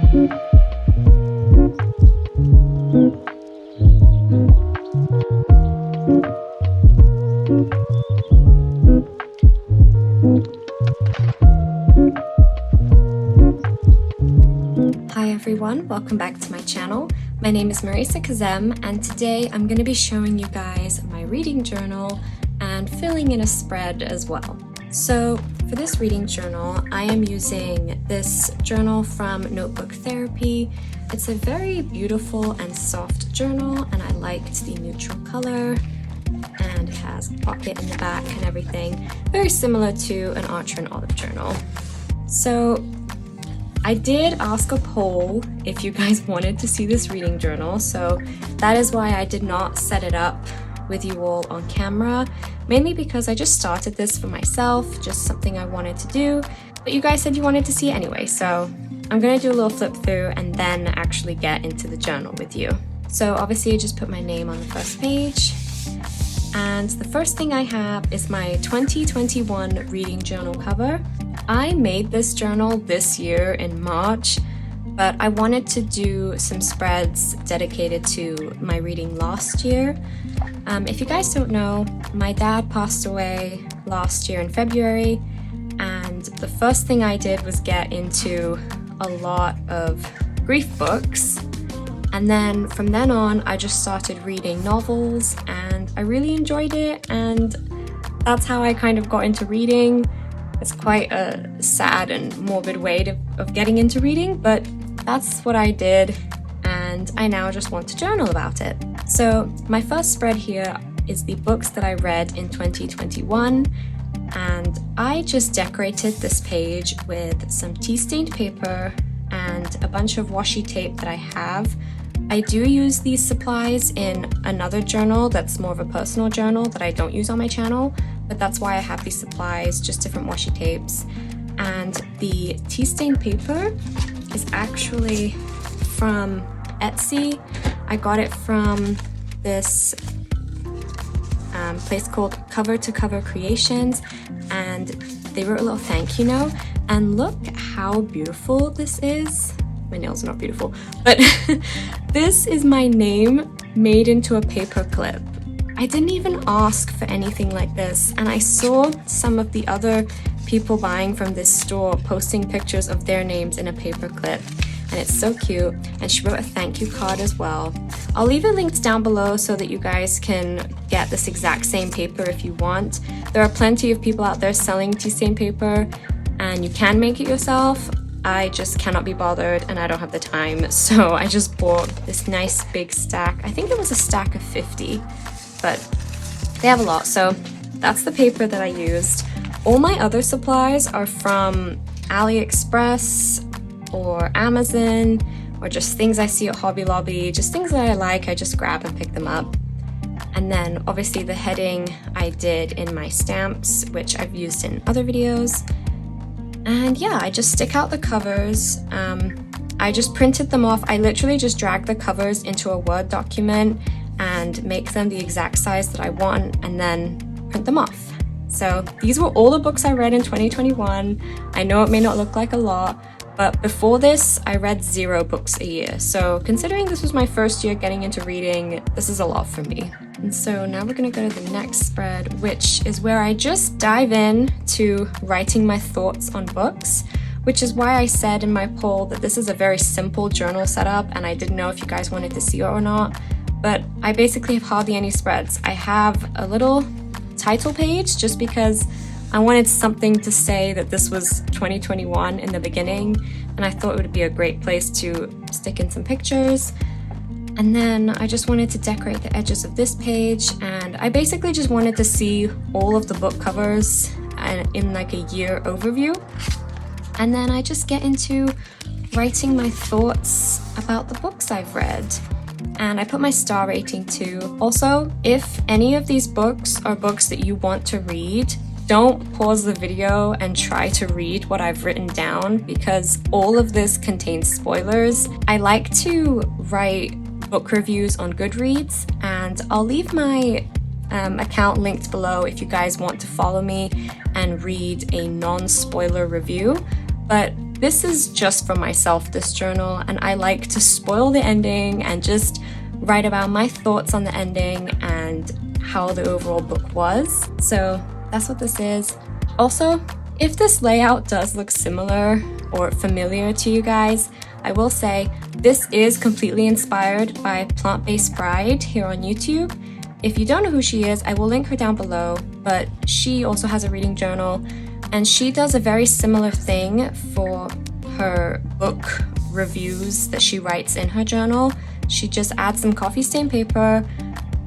Hi everyone, welcome back to my channel. My name is Marisa Kazem, and today I'm going to be showing you guys my reading journal and filling in a spread as well. So for this reading journal, I am using this journal from Notebook Therapy. It's a very beautiful and soft journal, and I liked the neutral color, and it has a pocket in the back and everything, very similar to an Archer and Olive journal. So I did ask a poll if you guys wanted to see this reading journal, so that is why I did not set it up with you all on camera, mainly because I just started this for myself, just something I wanted to do, but you guys said you wanted to see it anyway, so I'm gonna do a little flip through and then actually get into the journal with you. So obviously I just put my name on the first page, and the first thing I have is my 2021 reading journal cover. I made this journal this year in March, but I wanted to do some spreads dedicated to my reading last year. If you guys don't know, my dad passed away last year in February, and the first thing I did was get into a lot of grief books. And then from then on, I just started reading novels, and I really enjoyed it, and that's how I kind of got into reading. It's quite a sad and morbid way of getting into reading, but that's what I did, and I now just want to journal about it. So my first spread here is the books that I read in 2021, and I just decorated this page with some tea-stained paper and a bunch of washi tape that I have. I do use these supplies in another journal that's more of a personal journal that I don't use on my channel, but that's why I have these supplies, just different washi tapes. And the tea stained paper is actually from Etsy. I got it from this place called Cover to Cover Creations, and they wrote a little thank you note, and look how beautiful this is. My nails are not beautiful, but this is my name made into a paper clip. I didn't even ask for anything like this, and I saw some of the other people buying from this store posting pictures of their names in a paper clip, and it's so cute. And she wrote a thank you card as well. I'll leave it linked down below so that you guys can get this exact same paper if you want. There are plenty of people out there selling tea stain paper, and you can make it yourself. I just cannot be bothered, and I don't have the time, so I just bought this nice big stack. I think it was a stack of 50, but they have a lot, so that's the paper that I used. All my other supplies are from AliExpress or Amazon, or just things I see at Hobby Lobby, just things that I like, I just grab and pick them up. And then obviously the heading I did in my stamps, which I've used in other videos. And yeah, I just stick out the covers. I just printed them off. I literally just drag the covers into a Word document and make them the exact size that I want, and then print them off. So these were all the books I read in 2021. I know it may not look like a lot, but before this, I read 0 books a year. So considering this was my first year getting into reading, this is a lot for me. And so now we're gonna go to the next spread, which is where I just dive in to writing my thoughts on books, which is why I said in my poll that this is a very simple journal setup, and I didn't know if you guys wanted to see it or not, but I basically have hardly any spreads. I have a little title page just because I wanted something to say that this was 2021 in the beginning, and I thought it would be a great place to stick in some pictures. And then I just wanted to decorate the edges of this page, and I basically just wanted to see all of the book covers in like a year overview. And then I just get into writing my thoughts about the books I've read. And I put my star rating too. Also, if any of these books are books that you want to read, don't pause the video and try to read what I've written down, because all of this contains spoilers. I like to write book reviews on Goodreads, and I'll leave my account linked below if you guys want to follow me and read a non-spoiler review. But this is just for myself, this journal, and I like to spoil the ending and just write about my thoughts on the ending and how the overall book was. So that's what this is. Also, if this layout does look similar or familiar to you guys, I will say this is completely inspired by Plant-Based Bride here on YouTube. If you don't know who she is, I will link her down below, but she also has a reading journal, and she does a very similar thing for her book reviews that she writes in her journal. She just adds some coffee stain paper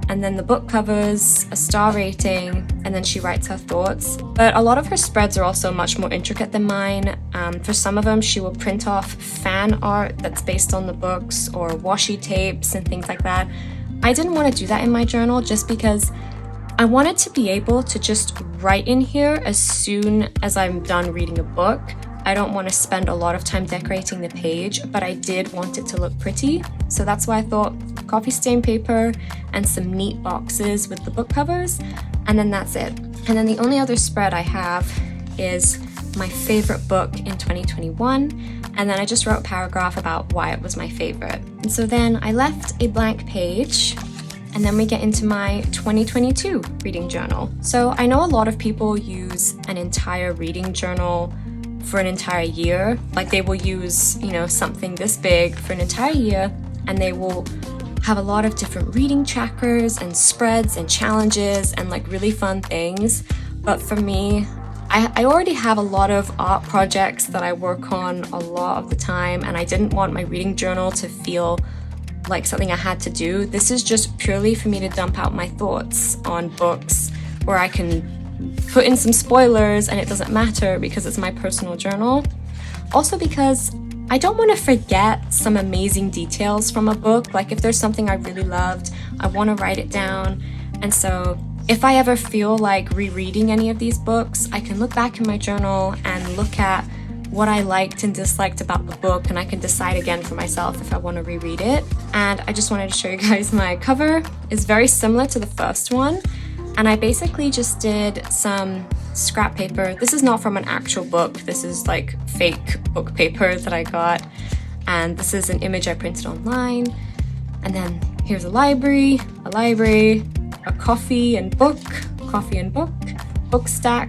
and then the book covers, a star rating, and then she writes her thoughts. But a lot of her spreads are also much more intricate than mine. For some of them, she will print off fan art that's based on the books or washi tapes and things like that. I didn't want to do that in my journal just because I wanted to be able to just write in here as soon as I'm done reading a book. I don't want to spend a lot of time decorating the page, but I did want it to look pretty. So that's why I thought coffee stain paper and some neat boxes with the book covers, and then that's it. And then the only other spread I have is my favorite book in 2021, and then I just wrote a paragraph about why it was my favorite. And so then I left a blank page, and then we get into my 2022 reading journal. So I know a lot of people use an entire reading journal for an entire year. Like they will use, something this big for an entire year, and they will have a lot of different reading trackers and spreads and challenges and like really fun things. But for me, I already have a lot of art projects that I work on a lot of the time, and I didn't want my reading journal to feel like something I had to do. This is just purely for me to dump out my thoughts on books where I can put in some spoilers and it doesn't matter because it's my personal journal. Also because I don't want to forget some amazing details from a book. Like if there's something I really loved, I want to write it down. And so if I ever feel like rereading any of these books, I can look back in my journal and look at what I liked and disliked about the book, and I can decide again for myself if I want to reread it. And I just wanted to show you guys my cover. It's very similar to the first one, and I basically just did some scrap paper. This is not from an actual book. This is like fake book paper that I got, and this is an image I printed online. And then here's a library, a coffee and book, book stack,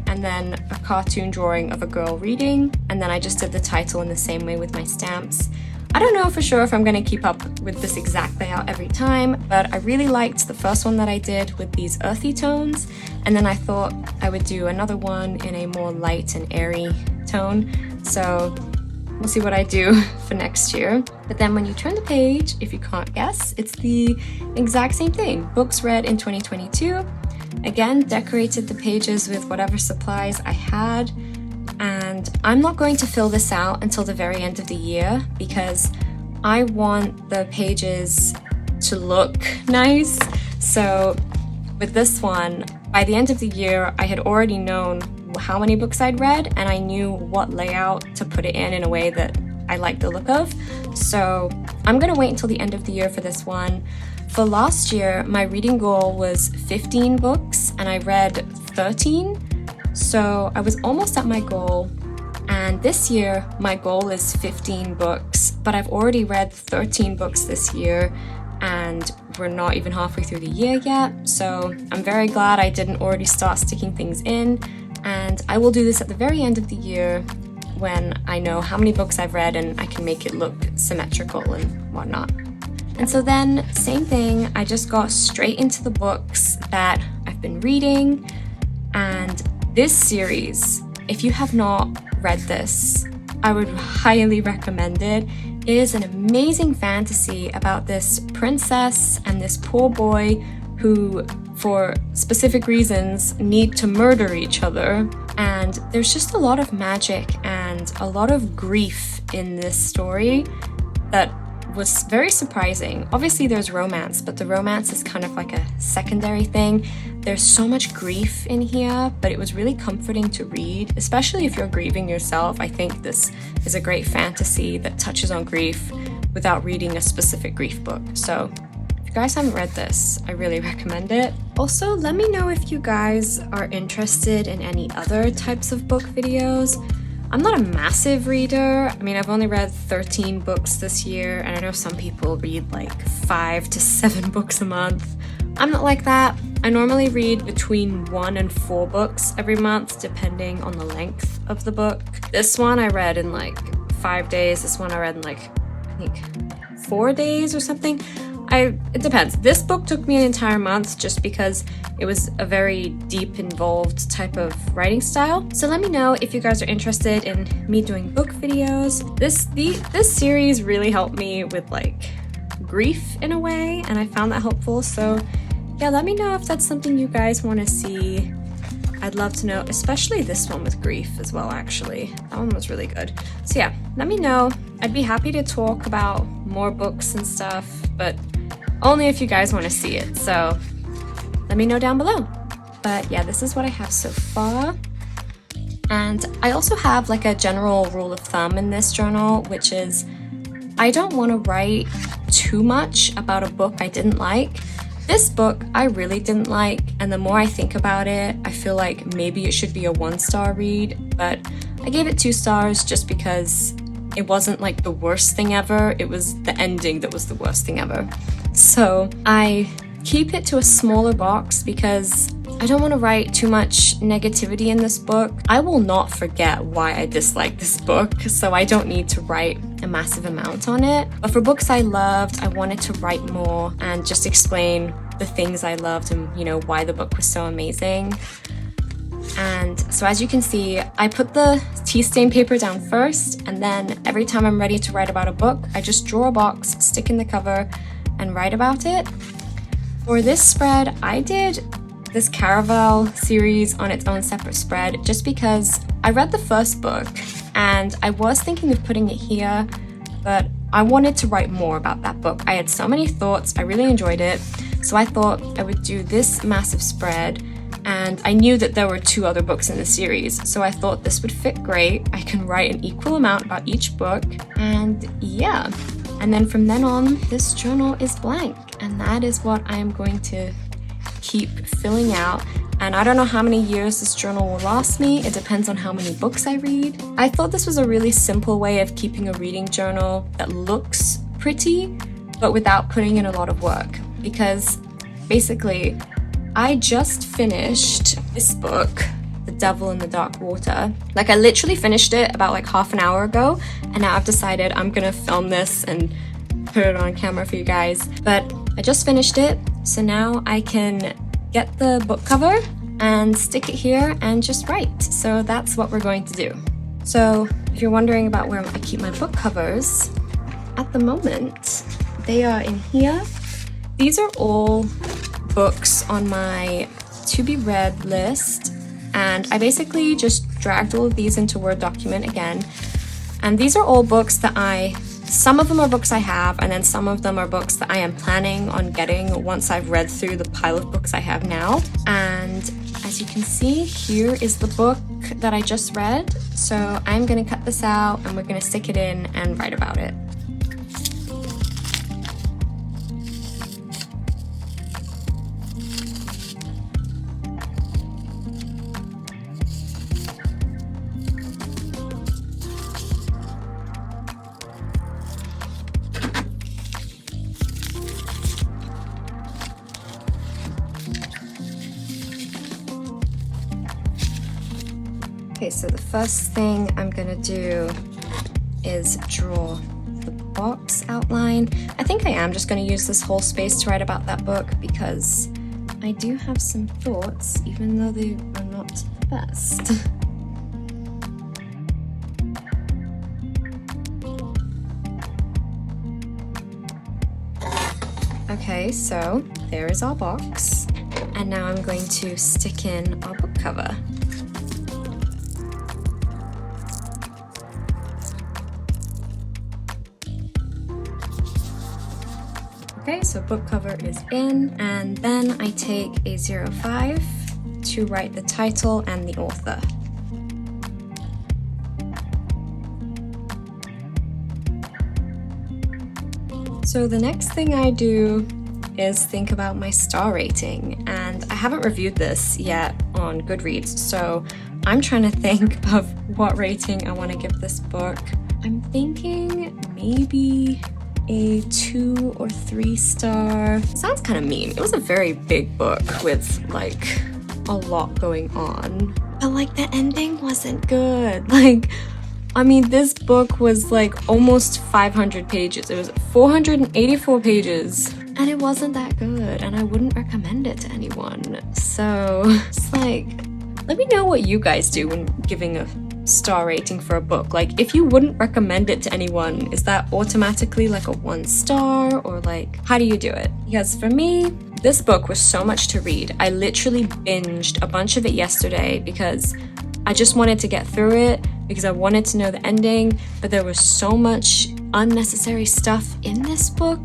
and then a cartoon drawing of a girl reading. And then I just did the title in the same way with my stamps. I don't know for sure if I'm going to keep up with this exact layout every time, but I really liked the first one that I did with these earthy tones, and then I thought I would do another one in a more light and airy tone. So we'll see what I do for next year. But then when you turn the page, if you can't guess, it's the exact same thing. Books read in 2022. Again, decorated the pages with whatever supplies I had. And I'm not going to fill this out until the very end of the year because I want the pages to look nice. So with this one, by the end of the year, I had already known how many books I'd read, and I knew what layout to put it in a way that I liked the look of. So I'm gonna wait until the end of the year for this one. For last year, my reading goal was 15 books and I read 13. So I was almost at my goal. And this year, my goal is 15 books, but I've already read 13 books this year, and we're not even halfway through the year yet. So I'm very glad I didn't already start sticking things in. And I will do this at the very end of the year when I know how many books I've read and I can make it look symmetrical and whatnot. And so then, same thing, I just got straight into the books that I've been reading. And this series, if you have not read this, I would highly recommend it. It is an amazing fantasy about this princess and this poor boy who, for specific reasons, need to murder each other. And there's just a lot of magic and a lot of grief in this story that was very surprising. Obviously there's romance, but the romance is kind of like a secondary thing. There's so much grief in here, but it was really comforting to read, especially if you're grieving yourself. I think this is a great fantasy that touches on grief without reading a specific grief book. So if you guys haven't read this, I really recommend it. Also, let me know if you guys are interested in any other types of book videos. I'm not a massive reader. I mean, I've only read 13 books this year, and I know some people read like 5 to 7 books a month. I'm not like that. I normally read between 1 and 4 books every month, depending on the length of the book. This one I read in like 5 days. This one I read in like, I think 4 days or something. It depends. This book took me an entire month just because it was a very deep, involved type of writing style. So let me know if you guys are interested in me doing book videos. This series really helped me with like grief in a way, and I found that helpful. So yeah, let me know if that's something you guys want to see. I'd love to know, especially this one with grief as well, actually. That one was really good. So yeah, let me know. I'd be happy to talk about more books and stuff, but only if you guys want to see it. So let me know down below. But yeah, this is what I have so far. And I also have like a general rule of thumb in this journal, which is I don't want to write too much about a book I didn't like. This book I really didn't like, and the more I think about it, I feel like maybe it should be a 1-star read, but I gave it 2 stars just because it wasn't like the worst thing ever. It was the ending that was the worst thing ever. So I keep it to a smaller box because I don't want to write too much negativity in this book. I will not forget why I dislike this book, so I don't need to write a massive amount on it. But for books I loved, I wanted to write more and just explain the things I loved and, you know, why the book was so amazing. And so as you can see, I put the tea stain paper down first, and then every time I'm ready to write about a book, I just draw a box, stick in the cover, and write about it. For this spread, I did this Caraval series on its own separate spread just because I read the first book and I was thinking of putting it here, but I wanted to write more about that book. I had so many thoughts, I really enjoyed it, so I thought I would do this massive spread, and I knew that there were 2 other books in the series, so I thought this would fit great. I can write an equal amount about each book, and yeah. And then from then on, this journal is blank, and that is what I'm going to keep filling out. And I don't know how many years this journal will last me. It depends on how many books I read. I thought this was a really simple way of keeping a reading journal that looks pretty, but without putting in a lot of work. Because basically, I just finished this book, The Devil in the Dark Water. Like, I literally finished it about like half an hour ago, and now I've decided I'm gonna film this and put it on camera for you guys. But I just finished it, so now I can get the book cover and stick it here and just write. So that's what we're going to do. So if you're wondering about where I keep my book covers, at the moment, they are in here. These are all books on my to be read list, and I basically just dragged all of these into Word document again. And these are all books that some of them are books I have, and then some of them are books that I am planning on getting once I've read through the pile of books I have now. And as you can see, here is the book that I just read. So I'm gonna cut this out and we're gonna stick it in and write about it. Okay, so the first thing I'm gonna do is draw the box outline. I think I am just gonna use this whole space to write about that book because I do have some thoughts, even though they are not the best. Okay, so there is our box, and now I'm going to stick in our book cover. Okay, so book cover is in, and then I take a 05 to write the title and the author. So the next thing I do is think about my star rating, and I haven't reviewed this yet on Goodreads, so I'm trying to think of what rating I want to give this book. I'm thinking maybe a 2 or 3 star. Sounds kind of mean. It was a very big book with like a lot going on, but like the ending wasn't good. Like, I mean, this book was like almost 500 pages. It was 484 pages and it wasn't that good, and I wouldn't recommend it to anyone. So it's like, let me know what you guys do when giving a star rating for a book. Like, if you wouldn't recommend it to anyone, is that automatically like a 1 star, or like, how do you do it? Because for me, this book was so much to read. I literally binged a bunch of it yesterday because I just wanted to get through it, because I wanted to know the ending, but there was so much unnecessary stuff in this book.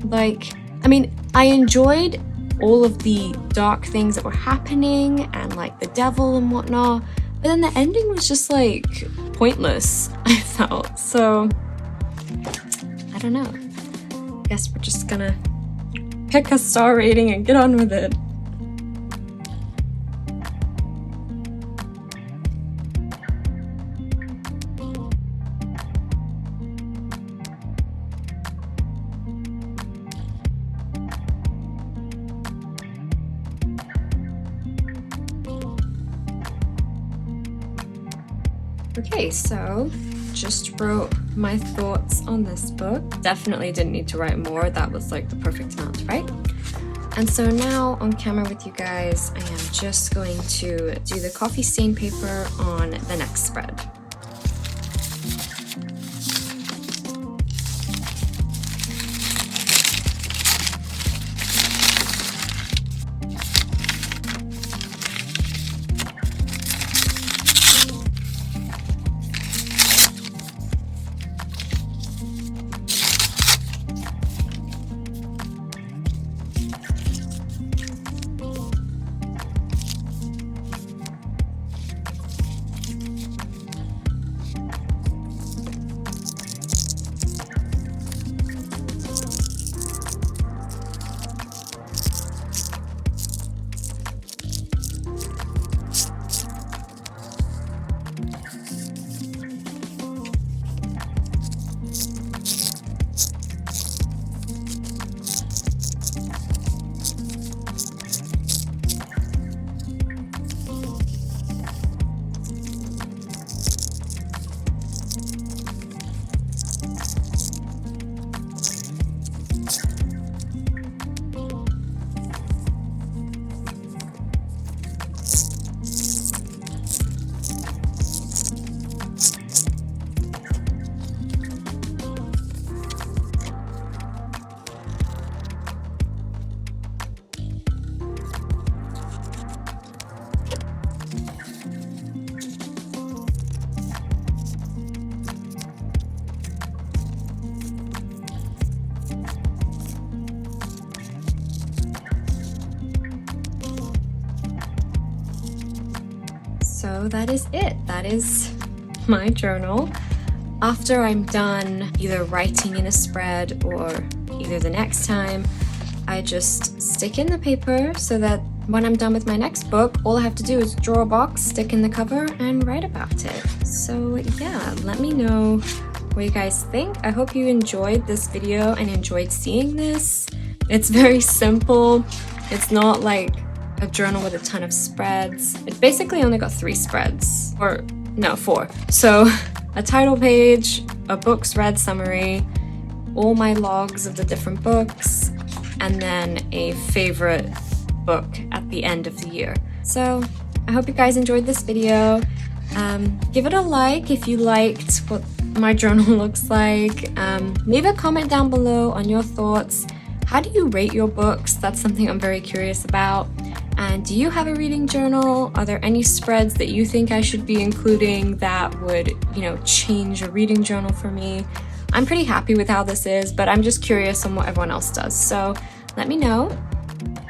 Like, I mean, I enjoyed all of the dark things that were happening and like the devil and whatnot, but then the ending was just like pointless, I felt. So I don't know. I guess we're just gonna pick a star rating and get on with it. Okay, so just wrote my thoughts on this book. Definitely didn't need to write more. That was like the perfect amount to write. And so now on camera with you guys, I am just going to do the coffee stain paper on the next spread. So that is it. That is my journal. After I'm done either writing in a spread or either the next time, I just stick in the paper so that when I'm done with my next book, all I have to do is draw a box, stick in the cover, and write about it. So yeah, let me know what you guys think. I hope you enjoyed this video and enjoyed seeing this. It's very simple. It's not like a journal with a ton of spreads. It basically only got 3 spreads, or no, 4. So a title page, a book's read summary, all my logs of the different books, and then a favorite book at the end of the year. So I hope you guys enjoyed this video. Give it a like if you liked what my journal looks like. Leave a comment down below on your thoughts. How do you rate your books? That's something I'm very curious about. And do you have a reading journal? Are there any spreads that you think I should be including that would, change a reading journal for me? I'm pretty happy with how this is, but I'm just curious on what everyone else does. So let me know.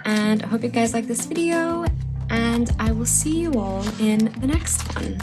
And I hope you guys like this video, and I will see you all in the next one.